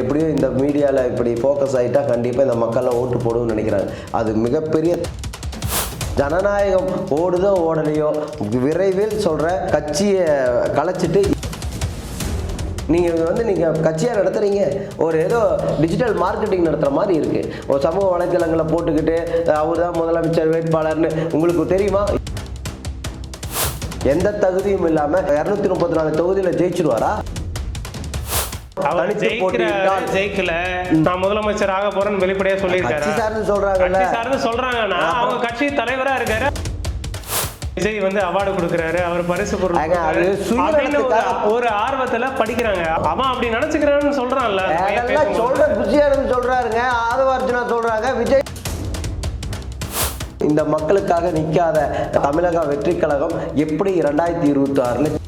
எப்படியும் இந்த மீடியாவில் இப்படி ஃபோக்கஸ் ஆகிட்டா கண்டிப்பாக இந்த மக்கள்லாம் ஓட்டு போடுவோம்னு நினைக்கிறாங்க. அது மிகப்பெரிய ஜனநாயகம் ஓடுதோ ஓடலையோ விரைவில் சொல்கிற கட்சியை கலைச்சிட்டு நீங்கள் கட்சியாக நடத்துகிறீங்க, ஒரு ஏதோ டிஜிட்டல் மார்க்கெட்டிங் நடத்துகிற மாதிரி இருக்குது. ஒரு சமூக வலைத்தளங்களை போட்டுக்கிட்டு அவர் தான் முதலமைச்சர் வேட்பாளர்னு உங்களுக்கு தெரியுமா? எந்த தகுதியும் இல்லாமல் 234 தொகுதியில் ஜெயிச்சிருவாரா? ஜெயிக்கல, நான் முதலமைச்சர் ஆக போறேன்னு வெளிப்படையா சொல்லியிருக்காரு. சொல்றாங்கன்னா அவங்க கட்சி தலைவரா இருக்காரு. விஜய் வந்து அவார்டு கொடுக்கறாரு, அவர் பரிசு பொருள் ஒரு ஆர்வத்துல படிக்கிறாங்க. அவன் அப்படி நினைச்சுக்கிறான்னு சொல்றான்ல, சொல்றாருங்க. ஆதவார்ஜுனா சொல்றாங்க விஜய் இந்த மக்களுக்காக நிக்காத தமிழக வெற்றி கழகம் எப்படி 2026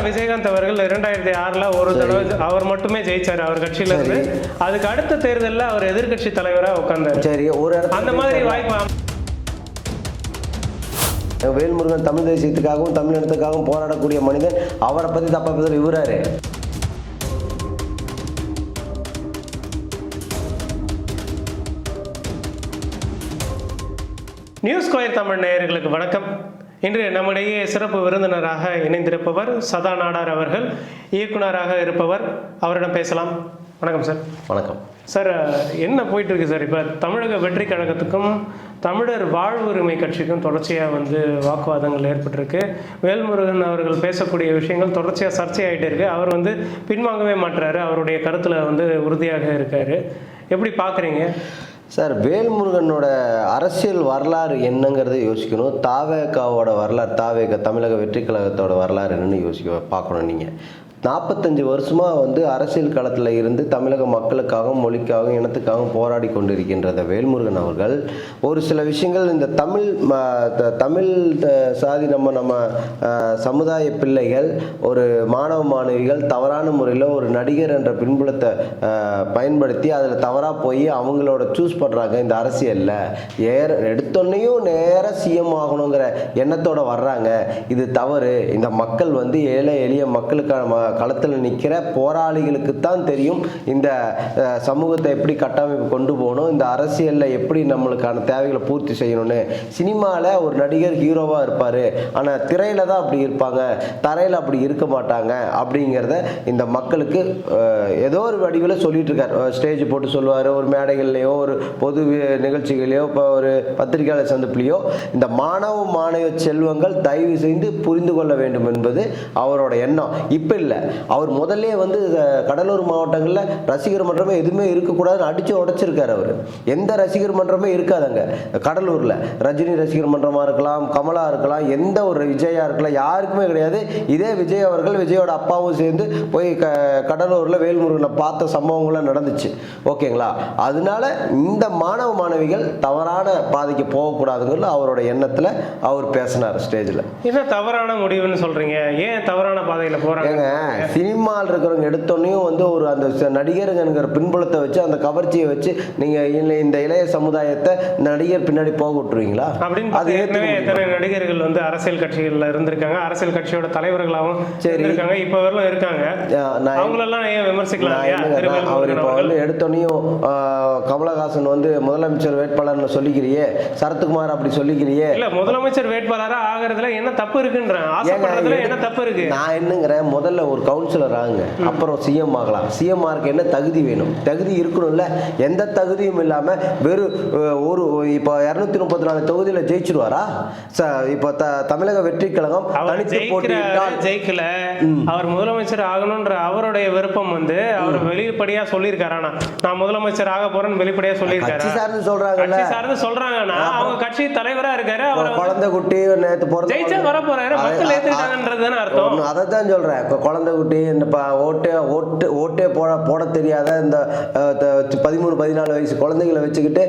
விஜயகாந்த் அவர்கள் 2006 ஒரு தடவை அவர் மட்டுமே ஜெயிச்சாரு அவர் கட்சியில இருந்து. அதுக்கு அடுத்த தேர்தலில் அவர் எதிர்கட்சி தலைவரா உட்கார்ந்தாரு. சரி, அந்த மாதிரி வாய்ப்பு. வேல்முருகன் தமிழ் தேசியத்துக்காகவும் தமிழினத்துக்காகவும் போராடக்கூடிய மனிதன், அவரை பத்தி தப்பா பேசுற இவராரு. நியூஸ் ஸ்கொயர் தமிழ் நேயர்களுக்கு வணக்கம். இன்று நம்முடைய சிறப்பு விருந்தினராக இணைந்திருப்பவர் சதா நாடார் அவர்கள், இயக்குனராக இருப்பவர். அவரிடம் பேசலாம். வணக்கம் சார். வணக்கம் சார். என்ன போயிட்டு இருக்கு சார் இப்போ தமிழக வெற்றி கழகத்துக்கும் தமிழர் வாழ்வுரிமை கட்சிக்கும் தொடர்ச்சியாக வந்து வாக்குவாதங்கள் ஏற்பட்டிருக்கு. வேல்முருகன் அவர்கள் பேசக்கூடிய விஷயங்கள் தொடர்ச்சியாக சர்ச்சையாகிட்டே இருக்கு. அவர் வந்து பின்வாங்கவே மாட்டுறாரு, அவருடைய கருத்தில் வந்து உறுதியாக இருக்காரு. எப்படி பார்க்குறீங்க சார்? வேல்முருகனோட அரசியல் வரலாறு என்னங்கிறத யோசிக்கணும். தாவேகாவோட வரலாறு, தாவேகா தமிழக வெற்றி கழகத்தோட வரலாறு என்னன்னு பார்க்கணும். நீங்கள் 45 வருஷமாக வந்து அரசியல் களத்தில் இருந்து தமிழக மக்களுக்காகவும் மொழிக்காகவும் இனத்துக்காகவும் போராடி கொண்டிருக்கின்ற வேல்முருகன் அவர்கள் ஒரு சில விஷயங்கள் இந்த தமிழ் சாதி நம்ம சமுதாய பிள்ளைகள், ஒரு மாணவ மாணவிகள் தவறான முறையில் ஒரு நடிகர் என்ற பின்புலத்தை பயன்படுத்தி அதில் தவறாக போய் அவங்களோட சூஸ் பண்ணுறாங்க. இந்த அரசியலில் எடுத்தோன்னையும் நேராக சிஎம் ஆகணுங்கிற எண்ணத்தோடு வர்றாங்க. இது தவறு. இந்த மக்கள் வந்து ஏழை எளிய மக்களுக்கான களத்தில் நிற்கிற போராளிகளுக்குத்தான் தெரியும் இந்த சமூகத்தை எப்படி கட்டமைப்பு கொண்டு போகணும், இந்த அரசியலில் எப்படி நம்மளுக்கான தேவைகளை பூர்த்தி செய்யணும்னு. சினிமாவில் ஒரு நடிகர் ஹீரோவாக இருப்பார், ஆனால் திரையில் தான் அப்படி இருப்பாங்க, தரையில் அப்படி இருக்க மாட்டாங்க அப்படிங்கிறத இந்த மக்களுக்கு ஏதோ ஒரு வடிவில் சொல்லிட்டு இருக்கார். ஸ்டேஜ் போட்டு சொல்லுவார், ஒரு மேடைகள்லையோ ஒரு பொது நிகழ்ச்சிகளையோ இப்போ ஒரு பத்திரிகையாளர் சந்திப்புலையோ. இந்த மாணவ மாணவ செல்வங்கள் தயவு செய்து புரிந்து கொள்ள வேண்டும் என்பது அவரோட எண்ணம். இப்போ இல்லை, அவர் முதல்ல வந்து கடலூர் மாவட்டங்களில் ரசிகர் மன்றமே எதுவுமே இருக்கக்கூடாதுன்னு அடித்து உடைச்சிருக்காரு. அவர் எந்த ரசிகர் மன்றமே இருக்காதுங்க கடலூரில். ரஜினி ரசிகர் மன்றமாக இருக்கலாம், கமலா இருக்கலாம், எந்த ஒரு விஜயா இருக்கலாம், யாருக்குமே கிடையாது. இதே விஜய் அவர்கள் விஜயோட அப்பாவும் சேர்ந்து போய் கடலூரில் வேல்முருகனை பார்த்த சம்பவங்கள்லாம் நடந்துச்சு. ஓகேங்களா? அதனால இந்த மாணவ மாணவிகள் தவறான பாதைக்கு போகக்கூடாதுங்கிறது அவரோட எண்ணத்தில் அவர் பேசினார் ஸ்டேஜில். என்ன தவறான முடிவுன்னு சொல்றீங்க? ஏன் தவறான பாதையில் போறாங்க? சினிமாவில் இருக்கிறவங்க எடுத்தோன்னையும் வந்து ஒரு அந்த நடிகருங்கிற பின்புலத்தை வச்சு அந்த கவர்ச்சியை வச்சு நீங்கள் இந்த இளைய சமுதாயத்தை நடிகர் பின்னாடி போக விட்டுருவீங்களா? அது எத்தனை நடிகர்கள் வந்து அரசியல் கட்சிகளில் இருந்திருக்காங்க, அரசியல் கட்சியோட தலைவர்களாகவும் இருக்காங்க, இப்போ வரலாம் இருக்காங்க. அவங்களெல்லாம் ஏன் விமர்சிக்கலாம்? அவர் இப்போ வந்து எடுத்தோன்னையும் கமலஹாசன் வந்து முதலமைச்சர் வேட்பாளர்னு சொல்லிக்கிறியே, சரத்குமார் அப்படி சொல்லிக்கிறியே. இல்ல, முதலமைச்சர் வேட்பாளராக ஆகிறதுல என்ன தப்பு இருக்குன்றேன், ஆசைப்படுறதுல என்ன தப்பு இருக்கு? நான் என்னங்கிறேன், முதல்ல ஒரு கவுன்சிலர் ஆகுங்க, அப்புறம் சிஎம் ஆகலாம். சிஎம் ஆருக்கு என்ன தகுதி வேணும்? தகுதி இருக்கணும்ல. எந்த தகுதியும் இல்லாம வெறும் ஒரு இப்போ 234 தொகுதியில் ஜெயிச்சிருவாரா? இப்போ தமிழக வெற்றி கழகம் ஜெயிக்கல, அவர் முதலமைச்சர் ஆகணும்ன்ற அவருடைய விருப்பம் வந்து அவர் வெளிப்படையா சொல்லியிருக்காரு. நான் முதலமைச்சர் ஆக போறேன்னு வெளிப்படையா சொல்லியிருக்காரு. சொல்றாங்கன்னா அவங்க கட்சி தலைவரா இருக்காரு. அவர் குழந்தை குட்டி நேற்று ஜெயிச்சா வர போறாரு, மக்கள் ஏத்துக்கிட்டாங்கன்றது தானே அர்த்தம். அதைத்தான் சொல்றேன். இப்போ குழந்தை குழந்தை குட்டி இந்த ஓட்டே போட தெரியாத இந்த 13-14 வயசு குழந்தைகளை வச்சுக்கிட்டு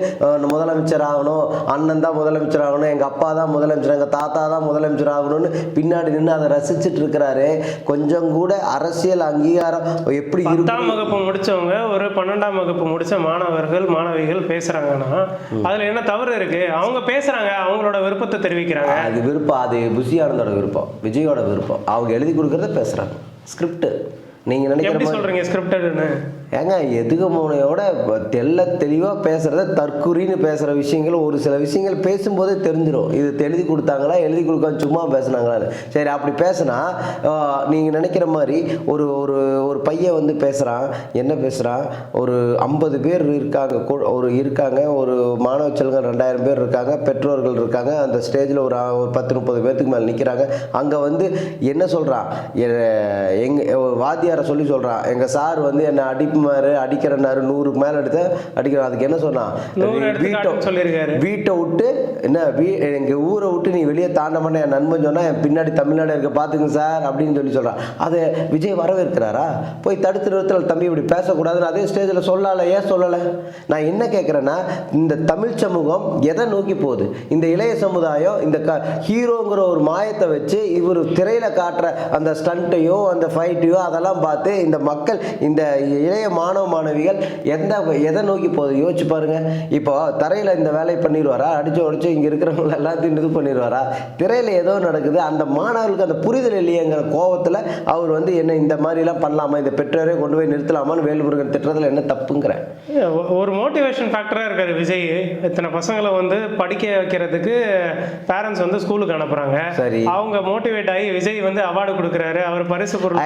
முதலமைச்சர் ஆகணும், அண்ணன் தான் முதலமைச்சர் ஆகணும், எங்கள் அப்பா தான் முதலமைச்சர், எங்கள் தாத்தா தான் முதலமைச்சர் ஆகணும்னு பின்னாடி நின்று அதை ரசிச்சுட்டு இருக்கிறாரு. கொஞ்சம் கூட அரசியல் அங்கீகாரம் எப்படி 10ஆம் வகுப்பு முடிச்சவங்க ஒரு 12ஆம் வகுப்பு முடிச்ச மாணவர்கள் மாணவிகள் பேசுறாங்கன்னா அதுல என்ன தவறு இருக்கு? அவங்க பேசுறாங்க, அவங்களோட விருப்பத்தை தெரிவிக்கிறாங்க. அது விருப்பம், அது புஷி ஆனந்தோட விருப்பம், விஜயோட விருப்பம். அவங்க எழுதி கொடுக்கறத பேசுறாங்க. ஸ்கிரிப்ட் நீங்க நினைக்கிற சொல்றீங்க ஸ்கிரிப்டட்னு ஏங்க எதுக்கு மூனையோட தெளிவாக பேசுகிறத தற்குறின்னு பேசுகிற விஷயங்கள் ஒரு சில விஷயங்கள் பேசும்போதே தெரிஞ்சிடும். இது எழுதி கொடுத்தாங்களா, எழுதி கொடுக்க சும்மா பேசுனாங்களான்னு. சரி, அப்படி பேசுனா நீங்கள் நினைக்கிற மாதிரி ஒரு ஒரு ஒரு பையன் வந்து பேசுகிறான். என்ன பேசுகிறான்? ஒரு 50 பேர் இருக்காங்க, ஒரு மாணவ செல்கள் 2000 பேர் இருக்காங்க, பெற்றோர்கள் இருக்காங்க. அந்த ஸ்டேஜில் ஒரு 10-30 பேர்த்துக்கு மேலே நிற்கிறாங்க. அங்கே வந்து என்ன சொல்கிறான்? வாத்தியாரை சொல்லி சொல்கிறான், எங்கள் சார் வந்து என்னை அடிக்கிறனாரு 100க்கு மேலே எடுத்து அடிக்கிறான். அதுக்கு என்ன சொன்னான்? வீட்டை விட்டு என்ன எங்கள் ஊரை விட்டு நீ வெளியே தாண்ட மாட்டேன் என் நண்பன் சொன்னால் என் பின்னாடி தமிழ்நாடு இருக்க பார்த்துங்க சார் அப்படின்னு சொல்லி சொல்கிறான். அதை விஜய் வரவேற்கிறாரா? போய் தடுத்து நிறுத்தல், தம்பி இப்படி பேசக்கூடாதுன்னு அதே ஸ்டேஜில் சொல்லலை. ஏன் சொல்லலை? நான் என்ன கேட்குறேன்னா, இந்த தமிழ் சமூகம் எதை நோக்கி போகுது? இந்த இளைய சமுதாயம் இந்த ஹீரோங்கிற ஒரு மாயத்தை வச்சு இவர் திரையில் காட்டுற அந்த ஸ்டண்ட்டையோ அந்த ஃபைட்டையோ அதெல்லாம் பார்த்து இந்த மக்கள், இந்த இளைய மாணவ மாணவிகள் எதை நோக்கி போகுது யோசிச்சு பாருங்க. இப்போ தரையில் இந்த வேலையை பண்ணிடுவாரா? அடிச்சு உடச்சு இங்கே இருக்கிறவங்க எல்லாத்தையும் இது பண்ணிடுவாரா? திரையில் ஏதோ நடக்குது, அந்த மாணவர்களுக்கு அந்த புரிதல் இல்லையங்கிற கோபத்தில் அவர் வந்து என்ன இந்த மாதிரிலாம் பண்ணலாமா, இந்த பெற்றோரே கொண்டு போய் நிறுத்தலாமான்னு வேல்முருகன் திட்டத்தில் என்ன தப்புங்கிறேன். ஒரு மோட்டிவேஷன் ஃபேக்டராக இருக்காரு விஜய். இத்தனை பசங்களை வந்து படிக்க வைக்கிறதுக்கு பேரண்ட்ஸ் வந்து ஸ்கூலுக்கு அனுப்புறாங்க. சரி, அவங்க மோட்டிவேட் ஆகி விஜய் வந்து அவார்டு கொடுக்குறாரு, அவர் பரிசு பொருள்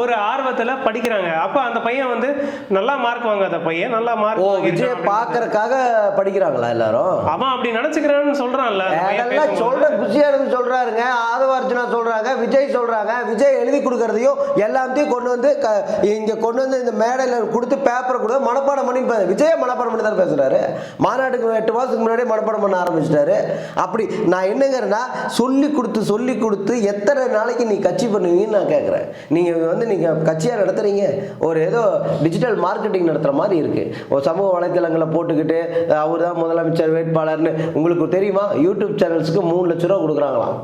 ஒரு ஆர்வத்தில் படிக்கிறாங்க. அப்ப அந்த பையன் வந்து நல்லா மார்க் வாங்காத பையன் நல்லா மார்க் விஜய் பாக்குறதுக்காக படிக்கிறாங்களா எல்லாரும்? அவன் அப்படி நினைச்சுக்கிறான்னு சொல்றான்ல. சொல்றாருங்க, ஆதவார்ஜுனா சொல்றாங்க, விஜய் சொல்றாங்க. விஜய் எழுதி கொடுக்கறதையும் எல்லாத்தையும் கொண்டு வந்து இங்க கொண்டு வந்து இந்த மேடையில கொடுத்து பேப்பரை கூட மனப்பாடம் பண்ணி விஜய் மனப்பாடம் பண்ணி தான் பேசுறாரு. மாநாட்டுக்கு 8 மாசத்துக்கு முன்னாடியே மனப்பாடம் பண்ண ஆரம்பிச்சிட்டாரு. அப்படி நான் என்னங்கிறேன்னா, சொல்லி கொடுத்து எத்தனை நாளைக்கு நீ கட்சி பண்ணுவீங்கன்னு நான் கேட்கிறேன். நீங்க கட்சியா நடத்துறீங்க, ஒரு ஏதோ டிஜிட்டல் மார்க்கெட்டிங் நடத்துகிற மாதிரி இருக்குது. ஒரு சமூக வலைத்தளங்களை போட்டுக்கிட்டு அவர் தான் முதலமைச்சர் வேட்பாளர்னு. உங்களுக்கு தெரியுமா, யூடியூப் சேனல்ஸுக்கு 3 லட்ச ரூபா கொடுக்குறாங்களாம்.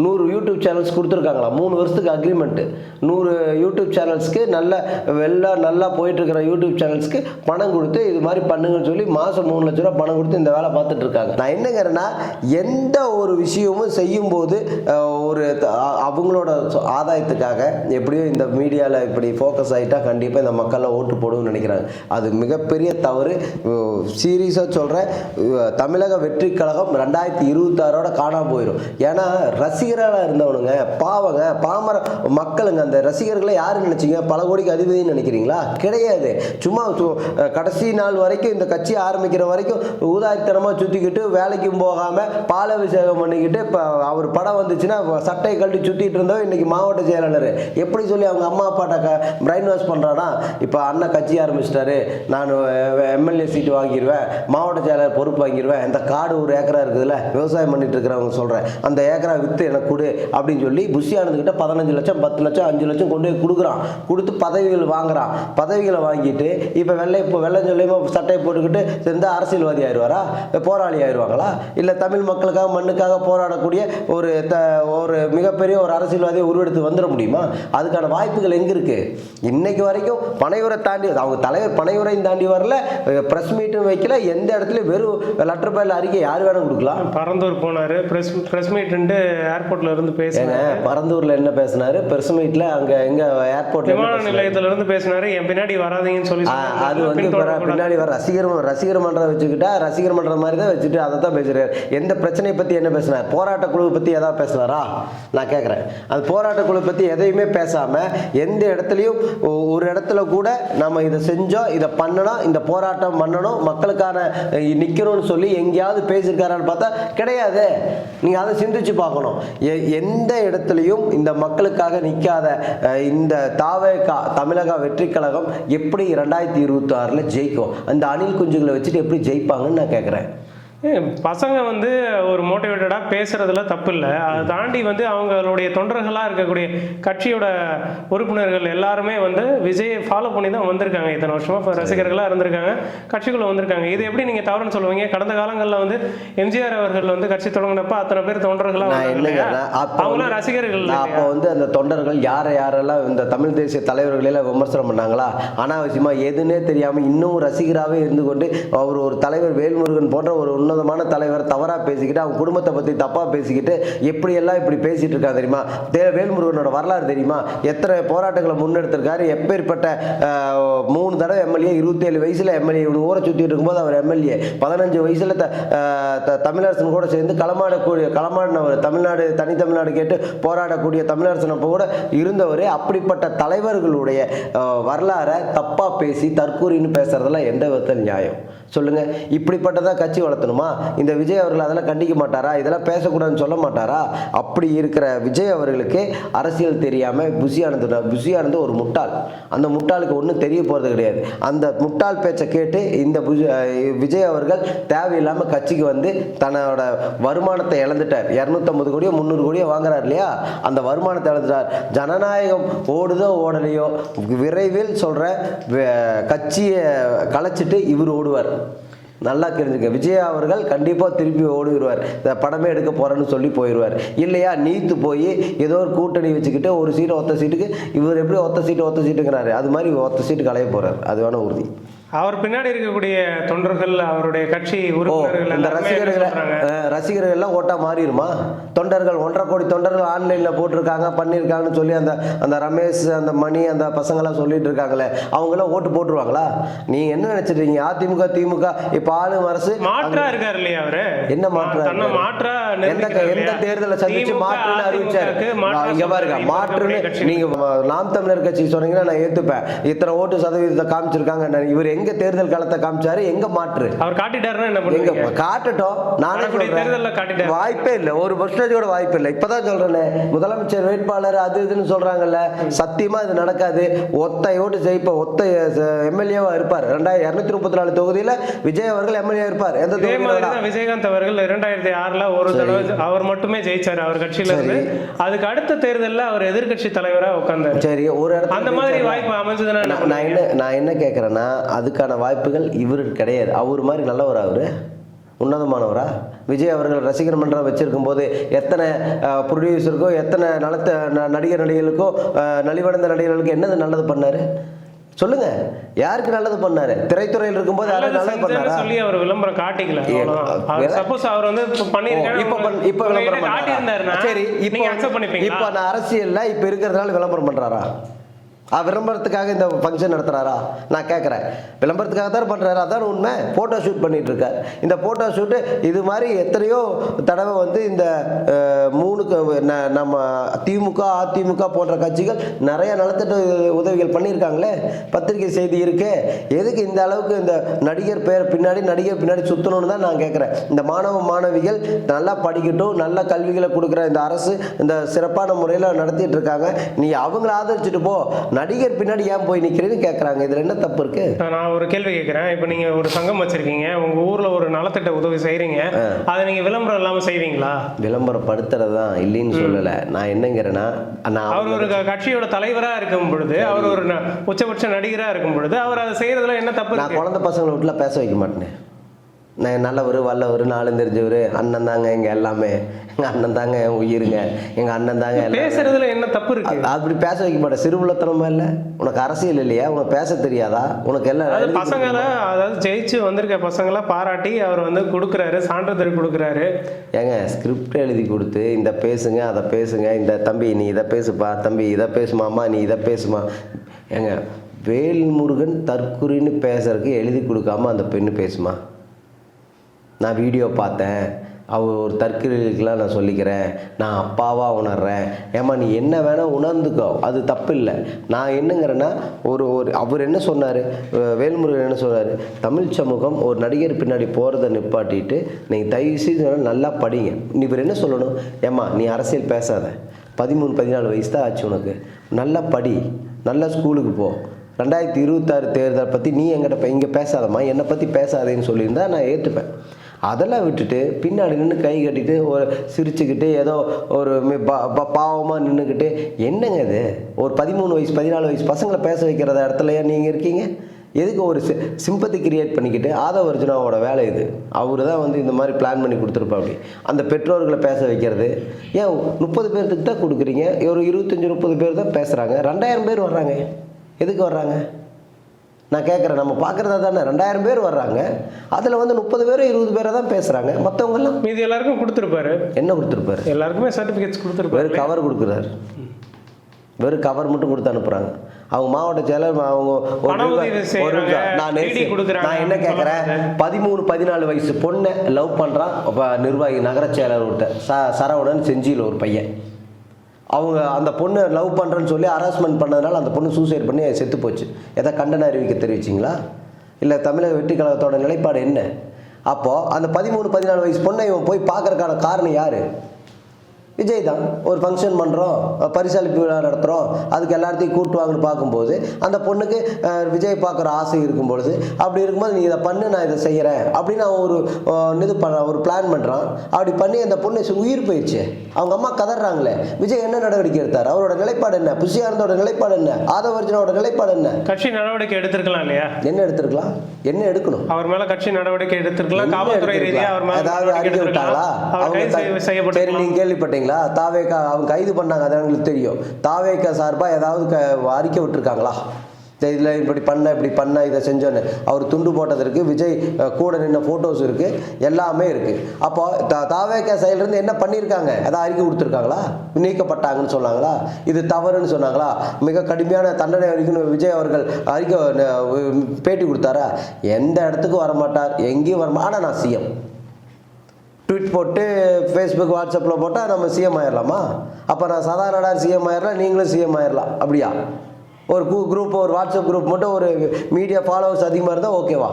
100 யூடியூப் சேனல்ஸ் கொடுத்துருக்காங்களா, 3 வருஷத்துக்கு அக்ரிமெண்ட்டு. 100 யூடியூப் சேனல்ஸ்க்கு நல்லா போயிட்டுருக்கிற யூடியூப் சேனல்ஸ்க்கு பணம் கொடுத்து இது மாதிரி பண்ணுங்கன்னு சொல்லி மாதம் 3 லட்ச ரூபா பணம் கொடுத்து இந்த வேலை பார்த்துட்டு இருக்காங்க. நான் என்னங்கிறேன்னா, எந்த ஒரு விஷயமும் செய்யும்போது ஒரு அவங்களோட ஆதாயத்துக்காக எப்படியோ இந்த மீடியாவில் இப்படி ஃபோக்கஸ் ஆகிட்டா கண்டிப்பாக இந்த மக்களில் ஓட்டு போடுவோம்னு நினைக்கிறாங்க. அது மிகப்பெரிய தவறு. சீரியஸாக சொல்கிறேன், தமிழக வெற்றி கழகம் 2026 காணாமல் போயிடும். ஏன்னா ரசிகராக இருந்தவனுங்க பாவங்க, பாமர மக்களுங்க. அந்த ரசிகர்களை யாரு நினைச்சீங்க? பல கோடிக்கு அதிபதினு நினைக்கிறீங்களா? கிடையாது. சும்மா கடைசி நாள் வரைக்கும் இந்த கட்சி ஆரம்பிக்கிற வரைக்கும் ஊதாரித்தனமாக சுற்றிக்கிட்டு வேலைக்கும் போகாமல் பாலாபிஷேகம் பண்ணிக்கிட்டு இப்போ அவர் படம் வந்துச்சுன்னா சட்டை கழட்டி சுற்றிட்டு இருந்தோம். இன்னைக்கு மாவட்ட செயலாளர் எப்படி சொல்லி அவங்க அம்மா அப்பாட்ட பிரைன் வாஷ் பண்ணுறானா? இப்போ அண்ணன் கட்சி ஆரம்பிச்சிட்டாரு, நான் எம்எல்ஏ சீட்டு வாங்கிடுவேன், மாவட்ட செயலாளர் பொறுப்பு வாங்கிடுவேன், இந்த காடு 1 ஏக்கரா இருக்குதுல்ல விவசாயம் பண்ணிட்டு இருக்கிறவங்க சொல்கிறேன், அந்த ஏக்கரா விற்று எனக்கு கொடு அப்படின்னு சொல்லி புஷி ஆனந்துக்கிட்ட 15 லட்சம் 10 லட்சம் 5 லட்சம் கொண்டு போய் கொடுக்குறான். கொடுத்து பதவிகள் வாங்குறான். பதவிகளை வாங்கிட்டு இப்போ வெள்ளை சொல்லியமாக சட்டையை போட்டுக்கிட்டு சேர்ந்து அரசியல்வாதி ஆயிடுவாரா? போராளி ஆயிடுவாங்களா? இல்லை தமிழ் மக்களுக்காக மண்ணுக்காக போராடக்கூடிய ஒரு மிகப்பெரிய ஒரு அரசியல்வாதியை உருவெடுத்து வந்துட முடியுமா? அதுக்கான வாய்ப்புகள் எங்கே இருக்குது? இன்னைக்கு வரைக்கும் பனையூரை தாண்டி அவங்க தலைவர் பனையூரையும் தாண்டி வரல, ப்ரெஸ் மீட்டும் வைக்கல, எந்த இடத்துலையும் வெறும் லெட்டர் பேரில் அறிக்கை யார் வேணும் கொடுக்கலாம். பரந்தூர் போனார், ப்ரெஸ் மீட்டு ஏர்போர்ட்ல இருந்து பேசுங்க. பரந்தூர்ல என்ன பேசினாரு? பிரஸ் மீட்ல அங்க எங்க ஏர்போர்ட்ல விமான நிலையத்துல இருந்து பேசினாரு. என் பின்னாடி வராதீங்கன்னு சொல்லி அது வந்து பின்னாடி வர ரசிகர் மன்றம் வச்சுக்கிட்டா ரசிகர் மன்றம் மாதிரி தான் வச்சுட்டு அதை தான் பேசுறாரு. எந்த பிரச்சனையை பத்தி என்ன பேசினார்? போராட்ட குழு பத்தி ஏதாவது பேசினாரா? நான் கேட்கிறேன். அது போராட்ட குழு பத்தி எதையுமே பேசாம எந்த இடத்துலையும் ஒரு இடத்துல கூட நம்ம இதை செஞ்சோம், இதை பண்ணணும், இந்த போராட்டம் பண்ணணும், மக்களுக்கான நிக்கணும்னு சொல்லி எங்கேயாவது பேசியிருக்காரான்னு பார்த்தா கிடையாது. நீங்க அதை சிந்திச்சு பார்க்கணும். எந்த இடத்துலையும் இந்த மக்களுக்காக நிற்காத இந்த தமிழக வெற்றி கழகம் எப்படி 2026 ஜெயிக்கும்? அந்த அணில் குஞ்சுகளை வச்சுட்டு எப்படி ஜெயிப்பாங்கன்னு நான் கேட்குறேன். பசங்க வந்து ஒரு மோட்டிவேட்டடாக பேசுறதுல தப்பு இல்லை. அதை தாண்டி வந்து அவங்களுடைய தொண்டர்களாக இருக்கக்கூடிய கட்சியோட உறுப்பினர்கள் எல்லாருமே வந்து விஜயை ஃபாலோ பண்ணி தான் வந்திருக்காங்க. இத்தனை வருஷமாக இப்போ ரசிகர்களாக இருந்திருக்காங்க, கட்சிக்குள்ளே வந்திருக்காங்க. இது எப்படி நீங்கள் தவறுன்னு சொல்லுவீங்க? கடந்த காலங்களில் வந்து எம்ஜிஆர் அவர்கள் வந்து கட்சி தொடங்கினப்ப அத்தனை பேர் தொண்டர்களாக அவங்களாம் ரசிகர்கள். அப்போ வந்து அந்த தொண்டர்கள் யாரெல்லாம் இந்த தமிழ் தேசிய தலைவர்களெல்லாம் விமர்சனம் பண்ணாங்களா? அனாவசியமாக எதுன்னே தெரியாமல் இன்னும் ரசிகராகவே இருந்து கொண்டு அவர் ஒரு தலைவர் வேல்முருகன் போன்ற ஒரு உன்னதமான தலைவர் தவறாக பேசிக்கிட்டு அவங்க குடும்பத்தை பற்றி தப்பாக பேசிக்கிட்டு எப்படியெல்லாம் இப்படி பேசிகிட்டு இருக்கா தெரியுமா? வேல்முருகனோட வரலாறு தெரியுமா? எத்தனை போராட்டங்களை முன்னெடுத்திருக்காரு, எப்பேற்பட்ட 3 தடவை எம்எல்ஏ, 27 வயசில் எம்எல்ஏ ஊரை சுற்றிட்டு இருக்கும்போது அவர் எம்எல்ஏ, 15 வயசில் தமிழரசன் கூட சேர்ந்து களமாடினவர், தமிழ்நாடு தனித்தமிழ்நாடு கேட்டு போராடக்கூடிய தமிழரசன் அப்போ கூட இருந்தவர். அப்படிப்பட்ட தலைவர்களுடைய வரலாறை தப்பாக பேசி தற்கூரின்னு பேசுறதெல்லாம் எந்த விதத்தில் நியாயம் சொல்லுங்க? இப்படிப்பட்டதா கட்சி வளர்த்தணுமா? இந்த விஜய் அவர்கள் அதெல்லாம் கண்டிக்க மாட்டாரா? இதெல்லாம் பேசக்கூடாதுன்னு சொல்ல மாட்டாரா? அப்படி இருக்கிற விஜய் அவர்களுக்கு அரசியல் தெரியாமல் புஷியானது ஒரு முட்டாள். அந்த முட்டாளுக்கு ஒன்றும் தெரிய போகிறது கிடையாது. அந்த முட்டாள் பேச்சை கேட்டு இந்த விஜய் அவர்கள் தேவையில்லாமல் கட்சிக்கு வந்து தன்னோட வருமானத்தை இழந்துட்டார். 250 கோடியோ 300 கோடியோ வாங்குறார் இல்லையா? அந்த வருமானத்தை இழந்துட்டார். ஜனநாயகம் ஓடுதோ ஓடலையோ விரைவில் சொல்கிற கட்சியை கலைச்சிட்டு இவர் ஓடுவார். நல்லா தெரிஞ்சுக்க, விஜய் அவர்கள் கண்டிப்பாக திருப்பி ஓடிடுவார். இந்த படமே எடுக்க போகிறேன்னு சொல்லி போயிடுவார். இல்லையா நீத்து போய் ஏதோ ஒரு கூட்டணி வச்சுக்கிட்டு ஒரு சீட்டு ஒத்த சீட்டுக்கு இவர் எப்படி ஒத்த சீட்டுங்கிறாரு, அது மாதிரி ஒத்த சீட்டு கலைய போகிறார். அது வேணா உறுதி. அவர் பின்னாடி இருக்கக்கூடிய தொண்டர்கள், அவருடைய கட்சி உறுப்பினர்கள், இந்த ரசிகர்கள் எல்லாம் ஓட்டா மாறிடுமா? தொண்டர்கள் 1.5 கோடி தொண்டர்கள் ஆன்லைனில் போட்டிருக்காங்க பண்ணியிருக்காங்கன்னு சொல்லி அந்த ரமேஷ், அந்த மணி, அந்த பசங்களாம் சொல்லிட்டு இருக்காங்களே, அவங்களாம் ஓட்டு போட்டுருவாங்களா? நீ என்ன நினைச்சிட்டீங்க? அதிமுக திமுக இப்போ ஆளும் அரசு மாற்றா இருக்காரு இல்லையா? அவரு என்ன மாற்றா எந்த தேர்தலை சந்திச்சு மாற்றுன்னு அறிவிச்சாரு? இங்க பாருங்க, மாற்றுன்னு நீங்க நாம் தமிழர் கட்சி சொன்னீங்கன்னா நான் ஏத்துப்பேன். இத்தனை ஓட்டு சதவீதத்தை காமிச்சிருக்காங்க. இவர் எங்க தேர்தல் காலத்தை காமிச்சாரு? எங்க மாற்று அவர் காட்டிட்டாருன்னா என்ன பண்ணுவீங்க? காட்டட்டும். நானே சொல்றேன், வாய்ப்பே இல்லை, ஒரு பர்சன்டேஜோட வாய்ப்பு இல்லை. இப்பதான் சொல்றேனே, முதலமைச்சர் வேட்பாளர் அது இதுன்னு சொல்றாங்கல்ல, சத்தியமா இது நடக்காது. ஒத்த ஓட்டு ஜெயிப்ப ஒத்த எம்எல்ஏவா இருப்பார். 234 தொகுதியில விஜய் அவர்கள் எம்எல்ஏ இருப்பார். எந்த தொகுதியில விஜயகாந்த் அவர்கள் 2006ல ஒரு தடவை அவர் மட்டுமே ஜெயிச்சாரு அவர் கட்சியில இருந்து. அதுக்கு அடுத்த தேர்தலில் அவர் எதிர்கட்சி தலைவரா உட்கார்ந்தாரு. சரி, ஒரு அந்த மாதிரி வாய்ப்பு அமைஞ்சதுன்னா நான் என்ன கேட்கறேன்னா, அதுக்கான வாய்ப்புகள் இவருக்கு கிடையாது. அவர் மாதிரி நல்லவரா? அவரு உன்னதமானவரா? விஜய் அவர்கள் ரசிகர் மன்றம் வச்சிருக்கும் போது எத்தனை ப்ரொடியூசருக்கோ எத்தனை நடிகர்களுக்கோ நலிவடைந்த நடிகர்களுக்கு என்னது நல்லது பண்ணாரு சொல்லுங்க? யாருக்கு நல்லது பண்ணாரு? திரைத்துறையில் இருக்கும்போது யாரும் நல்லது பண்ணாரா? சொல்லி அவர் விளம்பரம் காட்டிக்கல. சப்போஸ் அவர் வந்து பண்ணிருக்காரு, இப்ப விளம்பரம் பண்ணாரா? சரி, இப்போ நான் அரசியல்ல இப்ப இருக்கிறதுனால விளம்பரம் பண்றாரா? விளம்பரத்துக்காக இந்த ஃபங்க்ஷன் நடத்துகிறாரா? நான் கேட்குறேன். விளம்பரத்துக்காக தான் பண்ணுறாரு, அதான் உண்மை. ஃபோட்டோ ஷூட் பண்ணிகிட்டு இருக்கார். இந்த ஃபோட்டோ ஷூட்டு இது மாதிரி எத்தனையோ தடவை வந்து இந்த நம்ம திமுக அதிமுக போன்ற கட்சிகள் நிறைய நலத்திட்ட உதவிகள் பண்ணியிருக்காங்களே, பத்திரிகை செய்தி இருக்கு. எதுக்கு இந்த அளவுக்கு இந்த நடிகர் பின்னாடி சுற்றணும்னு தான் நான் கேட்குறேன். இந்த மாணவிகள் நல்லா படிக்கட்டும், நல்ல கல்விகளை கொடுக்குற இந்த அரசு இந்த சிறப்பான முறையில் நடத்திட்டு இருக்காங்க. நீ அவங்கள ஆதரிச்சுட்டு போ, நடிகர் பின்னாடி ஏன் போய் நிற்கிறேன்னு கேட்குறாங்க. இதில் என்ன தப்பு இருக்கு? நான் ஒரு கேள்வி கேட்குறேன். இப்போ நீங்கள் ஒரு சங்கம் வச்சிருக்கீங்க, உங்கள் ஊரில் ஒரு நலத்திட்ட உதவி செய்கிறீங்க, அதை நீங்கள் விளம்பரம் இல்லாமல் செய்வீங்களா? விளம்பரப்படுத்துறது தான் இல்லைன்னு சொல்லலை. நான் என்னங்கிறேன்னா, அவர் ஒரு கட்சியோட தலைவராக இருக்கும் பொழுது, அவர் ஒரு உச்சபட்ச நடிகராக இருக்கும் பொழுது அவர் அதை செய்கிறதுல என்ன தப்பு? நான் குழந்தை பசங்களை வீட்டில் பேச வைக்க மாட்டேன். நான் நல்லவர் வல்லவர் நாளும் தெரிஞ்சவர், அண்ணன் தாங்க எங்கள் எல்லாமே, எங்கள் அண்ணன் தாங்க என் உயிருங்க, எங்கள் அண்ணன் தாங்க. பேசுறதுல என்ன தப்பு இருக்கு? அப்படி பேச வைக்க மாட்டேன். சிறுபுள்ளத்தனமா இல்லை? உனக்கு அரசியல் இல்லையா? உனக்கு பேச தெரியாதா? உனக்கு எல்லாம் பசங்களை, அதாவது ஜெயிச்சு வந்திருக்க பசங்களை பாராட்டி அவர் வந்து கொடுக்குறாரு, சான்றிதழ் கொடுக்குறாரு. ஏங்க ஸ்கிரிப்ட் எழுதி கொடுத்து இந்த பேசுங்க அதை பேசுங்க, இந்த தம்பி நீ இதை பேசுப்பா, தம்பி இதை பேசுமாம்மா, நீ இதை பேசுமா. ஏங்க வேல்முருகன் தற்குறின்னு பேசுறதுக்கு எழுதி கொடுக்காம அந்த பெண்ணு பேசுமா? நான் வீடியோ பார்த்தேன், அவர் ஒரு தற்கொலைக்கெலாம் நான் சொல்லிக்கிறேன், நான் அப்பாவாக உணர்றேன். ஏமா நீ என்ன வேணால் உணர்ந்துக்கோ, அது தப்பு இல்லை. நான் என்னங்கிறேன்னா, அவர் என்ன சொன்னார், வேல்முருகன் என்ன சொன்னார், தமிழ் சமூகம் ஒரு நடிகர் பின்னாடி போகிறத நிப்பாட்டிட்டு நீங்கள் தயவு செய்து நல்லா படிங்க. இவர் என்ன சொல்லணும், ஏம்மா நீ அரசியல் பேசாத, 13-14 வயசு தான் ஆச்சு உனக்கு, நல்லா படி, நல்லா ஸ்கூலுக்கு போ, 2026 தேர்தலை பற்றி நீ எங்கிட்ட இங்கே பேசாதம்மா, என்னை பற்றி பேசாதேன்னு சொல்லியிருந்தா நான் ஏற்றுப்பேன். அதெல்லாம் விட்டுட்டு பின்னாடி நின்று கை கட்டிட்டு ஒரு சிரிச்சுக்கிட்டு ஏதோ ஒரு பாவமாக நின்றுக்கிட்டு என்னங்க இது ஒரு 13 வயசு 14 வயசு பசங்களை பேச வைக்கிற இடத்துலையா நீங்கள் இருக்கீங்க? எதுக்கு ஒரு சிம்பத்தி கிரியேட் பண்ணிக்கிட்டு ஆதவ அர்ஜுனாவோட வேலை இது. அவர் தான் வந்து இந்த மாதிரி பிளான் பண்ணி கொடுத்துருப்பாப்படி. அந்த பெற்றோர்களை பேச வைக்கிறது. ஏன் 30 பேர்த்துக்கு தான் கொடுக்குறீங்க? ஒரு 25-30 பேர் தான் பேசுகிறாங்க. 2000 பேர் வர்றாங்க. எதுக்கு வர்றாங்க? நான் கேட்குறேன். நம்ம பார்க்குறதா தானே. 2000 பேர் வர்றாங்க. அதில் வந்து 30 பேர் 20 பேரை தான் பேசுகிறாங்க. மற்றவங்கெல்லாம் மீதி எல்லாருக்கும் கொடுத்துருப்பாரு. என்ன கொடுத்துருப்பாரு? எல்லாருக்குமே சர்டிஃபிகேட்ஸ் கொடுத்துருப்பாரு. வெறும் கவர் கொடுக்குறாரு. வெறும் கவர் மட்டும் கொடுத்து அனுப்புகிறாங்க. அவங்க மாவட்ட செயலர் அவங்க நான் என்ன கேட்குறேன், 13-14 வயசு பொண்ணை லவ் பண்ணுறான் நிர்வாகி நகர செயலர் ஒருத்தர் சரவணன் செஞ்சியில் ஒரு பையன். அவங்க அந்த பொண்ணு லவ் பண்ணுறேன்னு சொல்லி ஹராஸ்மெண்ட் பண்ணதுனால அந்த பொண்ணு சூசைட் பண்ணி செத்து போச்சு. எதை கண்டன அறிவிக்க தெரிவிச்சிங்களா? இல்லை தமிழக வெற்றி கழகத்தோட நிலைப்பாடு என்ன? அப்போது அந்த 13-14 வயசு பொண்ணை இவன் போய் பார்க்கறதுக்கான காரணம் யார்? விஜய் தான். ஒரு ஃபங்க்ஷன் பண்ணுறோம், பரிசளிப்பு விழா நடத்துகிறோம், அதுக்கு எல்லாத்தையும் கூட்டுவாங்கன்னு பார்க்கும்போது அந்த பொண்ணுக்கு விஜய் பார்க்குற ஆசை இருக்கும்பொழுது, அப்படி இருக்கும்போது நீ இதை பண்ணு, நான் இதை செய்கிறேன் அப்படின்னு அவன் ஒரு பிளான் பண்ணுறான். அப்படி பண்ணி அந்த பொண்ணு உயிர் போயிடுச்சு. அவங்க அம்மா கதறாங்களே. விஜய் என்ன நடவடிக்கை எடுத்தார்? அவரோட நிலைப்பாடு என்ன? புஷியானந்தோட நிலைப்பாடு என்ன? ஆதவ அர்ஜுனாவோட நிலைப்பாடு என்ன? கட்சி நடவடிக்கை எடுத்திருக்கலாம் இல்லையா? என்ன எடுத்திருக்கலாம்? என்ன எடுக்கணும்? அவர் மேல கட்சி நடவடிக்கை எடுத்திருக்கலாம். காவல்துறை ரீதியாக அவர் மேல ஏதாவது அறிக்கை விட்டாங்களா? சரி, நீங்க கேள்விப்பட்டீங்களா? தாவேகா அவங்க கைது பண்ணாங்க, அது எங்களுக்கு தெரியும். தாவேகா சார்பாக ஏதாவது அறிக்கை விட்டுருக்காங்களா? இதில் இப்படி பண்ண இதை செஞ்சோன்னு அவர் துண்டு போட்டதற்கு விஜய் கூட நின்ன ஃபோட்டோஸ் இருக்குது, எல்லாமே இருக்குது. அப்போ தாவேகா சைட்லேருந்து என்ன பண்ணியிருக்காங்க? ஏதாவது அறிக்கை கொடுத்துருக்காங்களா? நீக்கப்பட்டாங்கன்னு சொன்னாங்களா? இது தவறுன்னு சொன்னாங்களா? மிக கடுமையான தண்டனை வரைக்கும் விஜய் அவர்கள் அறிக்கை பேட்டி கொடுத்தாரா? எந்த இடத்துக்கும் வரமாட்டார், எங்கேயும் வரமாட்டார். ஆனால் நான் சிஎம் ட்வீட் போட்டு ஃபேஸ்புக் வாட்ஸ்அப்பில் போட்டால் நம்ம சிஎம் ஆயிடலாமா? அப்போ நான் சாதாரண சிஎம் ஆயிடலாம், நீங்களும் சிஎம் ஆயிடலாம். அப்படியா? ஒரு குரூப், ஒரு வாட்ஸ்அப் குரூப் மட்டும் ஒரு மீடியா ஃபாலோவர்ஸ் அதிகமாக இருந்தால் ஓகேவா?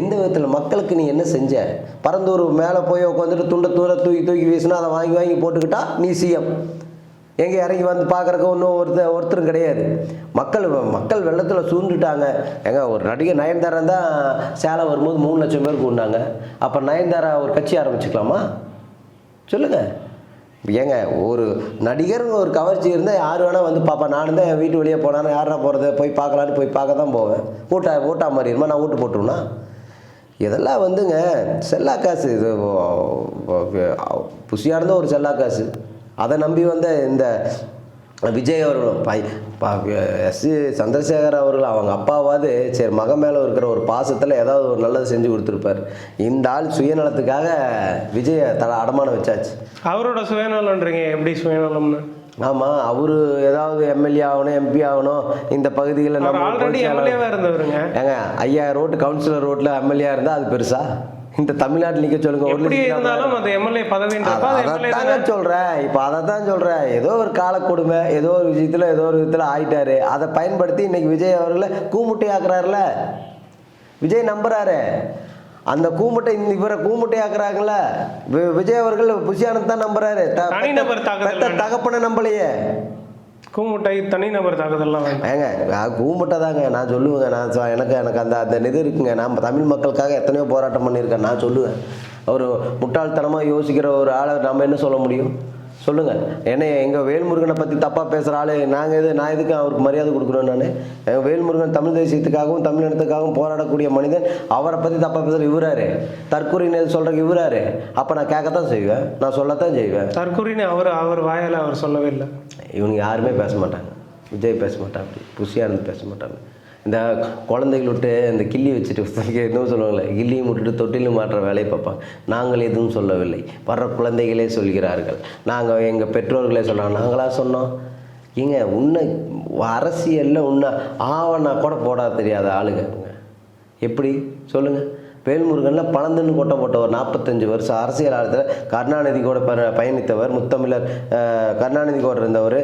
எந்த விதத்தில் மக்களுக்கு நீ என்ன செஞ்ச? பரந்தூர் மேலே போய் உட்காந்துட்டு துண்டை தூக்கி வீசினா அதை வாங்கி போட்டுக்கிட்டா நீ சிஎம். எங்கே இறங்கி வந்து பார்க்குறக்கு ஒன்றும் ஒருத்தரும் கிடையாது. மக்கள் வெள்ளத்தில் சூழ்ந்துட்டாங்க. ஒரு நடிகை நயன்தாரா தான் சேலம் வரும்போது 3 லட்சம் பேர் கூண்டாங்க. அப்போ நயன்தாரா ஒரு கட்சி ஆரம்பிச்சுக்கலாமா? சொல்லுங்கள். ஏங்க, ஒரு நடிகர்னு ஒரு கவர்ச்சி இருந்தால் யார் வேணால் வந்து பாப்பா. நானும் தான் என் வீட்டு வெளியே போனாலும் யாரா போகிறது, போய் பார்க்கலான்னு போய் பார்க்க தான் போவேன். ஓட்டா மாதிரி இருமா, நான் ஓட்டு போட்டுருனா? இதெல்லாம் வந்துங்க செல்லா காசு. இது புஷியானதும் ஒரு செல்லா காசு. அதை நம்பி வந்த இந்த விஜய் அவர்களும் எஸ் சந்திரசேகர் அவர்கள் அவங்க அப்பாவாவது சரி மகன் மேலே இருக்கிற ஒரு பாசத்தில் ஏதாவது ஒரு நல்லது செஞ்சு கொடுத்துருப்பார். இந்த ஆள் சுயநலத்துக்காக விஜயை அடமானம் வச்சாச்சு. அவரோட சுயநலம்ன்றீங்க? எப்படி சுயநலம்னு? ஆமாம், அவர் ஏதாவது எம்எல்ஏ ஆகணும், எம்பி ஆகணும், இந்த பகுதியில் நம்ம இருந்தவருங்க. ஏங்க 5000 ரோட்டு கவுன்சிலர் ரோட்டில் எம்எல்ஏ இருந்தால் அது பெருசா? இந்த தமிழ்நாட்டில் நிற்க சொல்லுங்க. அதைத்தாங்க சொல்கிறேன். இப்போ அதை தான் சொல்கிறேன். ஏதோ ஒரு கால கொடுமை, ஏதோ ஒரு விதத்தில் ஆயிட்டாரு. அதை பயன்படுத்தி இன்னைக்கு விஜய் அவர்களை கூமுட்டை ஆக்குறாருல. விஜய் நம்புறாரு. அந்த கூமுட்டை இவரை கூமுட்டை ஆக்குறாங்கல்ல. விஜய் அவர்கள் புஷியானந்த் தான் நம்புறாரு. தகப்பனை நம்பலையே. கூமுட்டை தனிநபர் தாக்குதல்லாம் ஏங்க, கூமுட்டை தாங்க நான் சொல்லுவேங்க. எனக்கு அந்த இது இருக்குங்க. நான் தமிழ் மக்களுக்காக எத்தனையோ போராட்டம் பண்ணியிருக்கேன். நான் சொல்லுவேன். ஒரு முட்டாள்தனமாக யோசிக்கிற ஒரு ஆளை நம்ம என்ன சொல்ல முடியும்? சொல்லுங்கள். ஏன்னா எங்கள் வேல்முருகனை பற்றி தப்பாக பேசுகிற ஆள் நான் எதுக்கு அவருக்கு மரியாதை கொடுக்குறோம்? நான் எங்கள் வேல்முருகன் தமிழ் தேசியத்துக்காகவும் தமிழினத்துக்காகவும் போராடக்கூடிய மனிதன். அவரை பற்றி தப்பாக பேசுகிற இவராரு, தற்கொலைன்னு சொல்கிறக்கு இவராரு. அப்போ நான் கேட்கத்தான் செய்வேன், நான் சொல்லத்தான் செய்வேன். தற்கொலைன்னு அவர் வாயால் அவர் சொல்லவே இல்லை. இவங்க யாருமே பேச மாட்டாங்க. விஜய் பேச மாட்டாங்க, புஷியானந்த் பேச மாட்டாங்க. இந்த குழந்தைகள் விட்டு இந்த கிள்ளி வச்சுட்டு எதுவும் சொல்லுவாங்களே, கிள்ளியும் விட்டுட்டு தொட்டிலும் மாற்ற வேலையை பார்ப்பாங்க. நாங்கள் எதுவும் சொல்லவில்லை, வர்ற குழந்தைகளே சொல்கிறார்கள். நாங்கள் எங்கள் பெற்றோர்களே சொன்னாங்க, நாங்களாக சொன்னோம். ஏங்க உன்னை அரசியலில் உன்னை ஆவணா கூட போட தெரியாத ஆளுங்க எப்படி சொல்லுங்கள்? வேல்முருகனில் பணந்துன்னு கொட்ட போட்டவர். 45 வருஷம் அரசியல் ஆழத்தில் கருணாநிதி கூட பயணித்தவர். முத்தமிழர் கருணாநிதி கூட இருந்தவர்.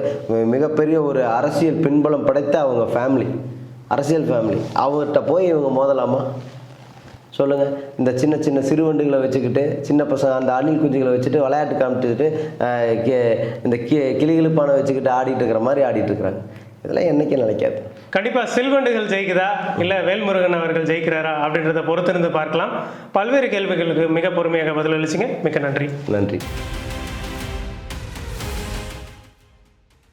மிகப்பெரிய ஒரு அரசியல் பின்புலம் படைத்த அவங்க ஃபேமிலி, அரசியல் ஃபேமிலி. அவர்கிட்ட போய் இவங்க மோதலாமா? சொல்லுங்கள். இந்த சின்ன சின்ன சிறுவண்டுகளை வச்சுக்கிட்டு, சின்ன பசங்க அந்த அணில் குஞ்சுகளை வச்சுட்டு விளையாட்டு காமிச்சுக்கிட்டு இந்த கிளிகிழிப்பானை வச்சுக்கிட்டு ஆடிட்டு இருக்கிற மாதிரி ஆடிட்டு இருக்கிறாங்க. இதெல்லாம் என்றைக்கும் நினைக்காது. கண்டிப்பாக சில்வண்டுகள் ஜெயிக்குதா இல்லை வேல்முருகன் அவர்கள் ஜெயிக்கிறாரா அப்படின்றத பொறுத்திருந்து பார்க்கலாம். பல்வேறு கேள்விகளுக்கு மிக பொறுமையாக பதிலளிச்சிங்க. மிக்க நன்றி. நன்றி.